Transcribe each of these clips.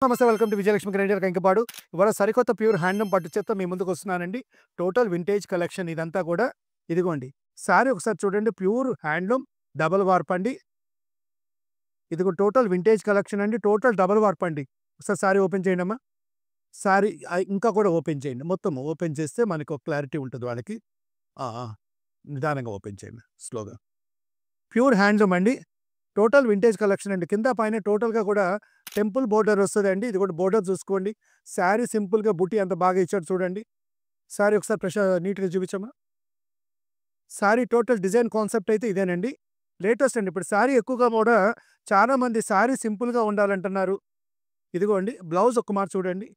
నమస్తే welcome to Vijayalakshmi grinder Kankipadu. ఇవాళ సరికొత్త ప్యూర్ హ్యాండ్లూమ్ పట్టు చేత్తో మీ ముందుకు వస్తున్నానండి. టోటల్ వింటేజ్ కలెక్షన్ ఇదంతా కూడా. ఇదిగోండి సారీ ఒకసారి చూడండి. ప్యూర్ హ్యాండ్లూమ్ డబుల్ వార్ప్ అండి. ఇదిగో టోటల్ వింటేజ్ కలెక్షన్ అండి. టోటల్ డబుల్ వార్ప్ అండి. ఒకసారి సారీ ఓపెన్ చేయండి అమ్మా. సారీ ఇంకా కూడా ఓపెన్ చేయండి. మొత్తం ఓపెన్ చేస్తే మనకు ఒక క్లారిటీ ఉంటుంది వాళ్ళకి. ఆ, ఆ, నిదానంగా ఓపెన్ చేయండి, స్లోగా. ప్యూర్ హ్యాండ్లూమ్ అండి. టోటల్ వింటేజ్ కలెక్షన్ అండి. కింద పైన టోటల్‌గా కూడా టెంపుల్ బోర్డర్ వస్తదండి. ఇది కూడా బోర్డర్ చూసుకోండి. శారీ సింపుల్‌గా బుట్టి ఎంత బాగా ఇచ్చాడో చూడండి. శారీ ఒకసారి నీట్‌గా చూపించమ్మా. శారీ టోటల్ డిజైన్ కాన్సెప్ట్ అయితే ఇదేనండి. లేటెస్ట్ అండి. ఇప్పుడు శారీ ఎక్కువగా కూడా చాలామంది శారీ సింపుల్‌గా ఉండాలంటున్నారు. ఇదిగోండి బ్లౌజ్ ఒక్క మాట చూడండి.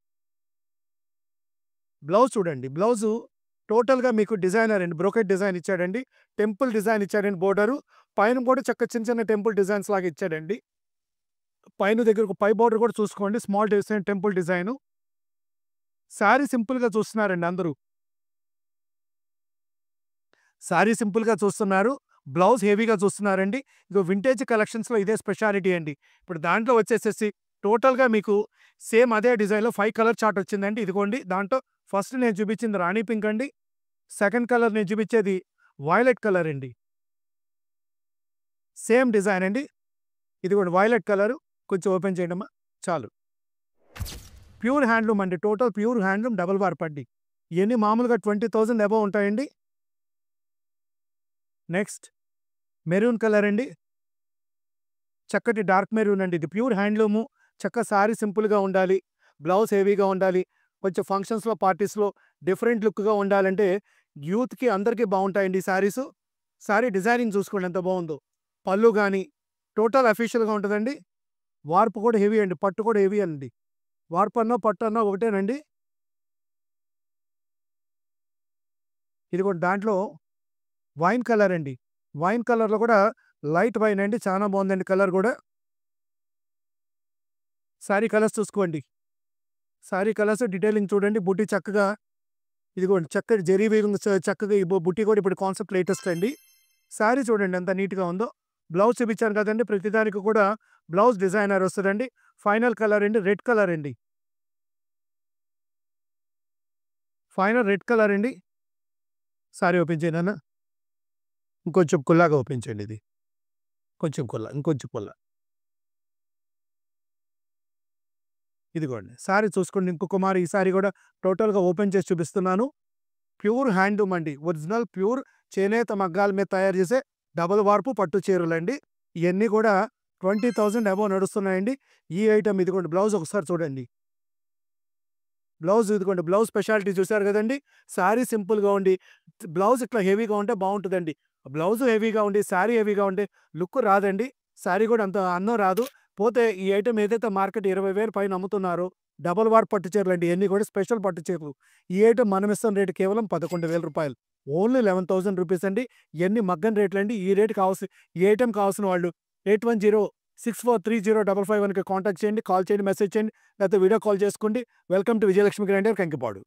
బ్లౌజ్ చూడండి. బ్లౌజు టోటల్‌గా మీకు డిజైనర్ అండి. బ్రోకెట్ డిజైన్ ఇచ్చాడండి. టెంపుల్ డిజైన్ ఇచ్చాడండి బోర్డరు. పైన కూడా చిన్న చిన్న టెంపుల్ డిజైన్స్ లాగా ఇచ్చాడండి. పైన దగ్గర ఒక పై బోర్డర్ కూడా చూసుకోండి. Small design temple design. Sari సింపుల్‌గా చూస్తున్నారండి అందరూ. శారీ సింపుల్‌గా చూస్తున్నారు. బ్లౌజ్ హెవీగా చూస్తున్నారండి. ఇగో వింటేజ్ కలెక్షన్స్‌లో ఇదే స్పెషాలిటీ అండి. ఇప్పుడు దాంట్లో వచ్చేసేసి టోటల్‌గా మీకు సేమ్ అదే డిజైన్‌లో 5 కలర్ చార్ట్ వచ్చిందండి. ఇదిగోండి దాంట్లో ఫస్ట్ నేను చూపించింది రాణి పింక్ అండి. సెకండ్ కలర్ నేను చూపించేది వయలెట్ కలర్ అండి. సేమ్ డిజైన్ అండి. ఇదిగోండి వయలెట్ కలరు. కొంచెం ఓపెన్ చేయండమ్మా. చాలు. ప్యూర్ హ్యాండ్లూమ్ అండి. Total pure handloom double warp అండి. ఇయన్నీ మామూలుగా 20,000 అబోవ్ ఉంటాయండి. నెక్స్ట్ మెరూన్ కలర్ అండి. చక్కటి డార్క్ మెరూన్ అండి. ఇది ప్యూర్ హ్యాండ్లూము. సారీ సింపుల్‌గా ఉండాలి. బ్లౌజ్ హెవీగా ఉండాలి. కొంచెం ఫంక్షన్స్‌లో, పార్టీస్‌లో డిఫరెంట్ లుక్‌గా ఉండాలంటే యూత్‌కి అందరికీ బావుంటాయండి ఈ శారీసు. శారీ డిజైనింగ్ చూసుకోండి ఎంత బావుందో. పళ్ళు గాని టోటల్ అఫీషియల్‌గా ఉంటదండి. వార్ప్ కూడా హెవీ అండి. పట్టు కూడా హెవీ అండి. వార్ప్ అన్నా, పట్టు అన్నా ఒకటేనండి. ఇదిగోండి దాంట్లో వైన్ కలర్ అండి. వైన్ కలర్‌లో కూడా లైట్ వైన్ అండి. చాలా బావుందండి కలర్ గూడా. శారీ కలర్స్ చూసుకోండి. శారీ కలర్స్ డీటెయిలింగ్ చూడండి. బుట్టి చక్కగా ఇదిగోండి చక్కటి జరీ వీవింగ్ చక్కగా ఈ బుట్టి కూడా ఇప్పుడు కాన్సెప్ట్ లేటెస్ట్ అండి. శారీ చూడండి ఎంత నీట్‌గా ఉందో. బ్లౌజ్ చూపించాను కదండీ! ప్రతిదానికి కూడా బ్లౌజ్ డిజైనర్ వస్తదండి. ఫైనల్ కలర్ అండి రెడ్ కలర్ అండి. ఫైనల్ రెడ్ కలర్ అండి. శారీ ఓపెన్ చేయి నాన్న. ఇంకొంచెం కుల్లాగా ఓపెన్ చేయండి ఇది. కొంచెం కుల్లా. ఇంకొంచెం కుల్లా. ఇదిగోండి. శారీ చూసుకోండి. ఇంకొక మారు ఈ శారీ కూడా టోటల్‌గా ఓపెన్ చేసి చూపిస్తున్నాను. ప్యూర్ హ్యాండ్లూమ్ అండి. ఒరిజినల్ ప్యూర్ చేనేత మగ్గాల మీద తయారు చేసే డబుల్ వార్పు పట్టు చీరలండి. ఇయన్నీ కూడా 20,000 అబోవ్ నడుస్తున్నాయండి. ఈ ఐటెమ్ ఇదిగోండి బ్లౌజ్ ఒకసారి చూడండి. బ్లౌజ్ ఇదిగోండి. బ్లౌజ్ స్పెషాలిటీ చూసారు కదండీ! శారీ సింపుల్‌గా ఉండి, బ్లౌజ్ ఇట్లా హెవీగా ఉంటే బావుంటదండి. బ్లౌజు హెవీగా ఉండి, శారీ హెవీగా ఉంటే లుక్ రాదండి. శారీ కూడా అంత అందం రాదు. పోతే ఈ ఐటెమ్ ఏదైతే మార్కెట్ 20,000 పైన అమ్ముతున్నారో డబుల్ వార్ప్ పట్టు చీరలండి. ఇయన్నీ కూడా స్పెషల్ పట్టు చీరలు. ఈ ఐటెమ్ మనమిస్తున్న రేట్ కేవలం రూ. 11,000. ఓన్లీ 11,000 రూపీస్ అండి. ఇయన్నీ మగ్గం రేట్లండి. ఈ రేట్ కావాల్సి ఈ ఐటెమ్ కావాల్సిన వాళ్ళు 8106430551కి కాంటాక్ట్ చేయండి. కాల్ చేయండి, మెసేజ్ చేయండి. లేకపోతే వీడియో కాల్ చేసుకోండి. Welcome to Vijayalakshmi grinder Kankipadu.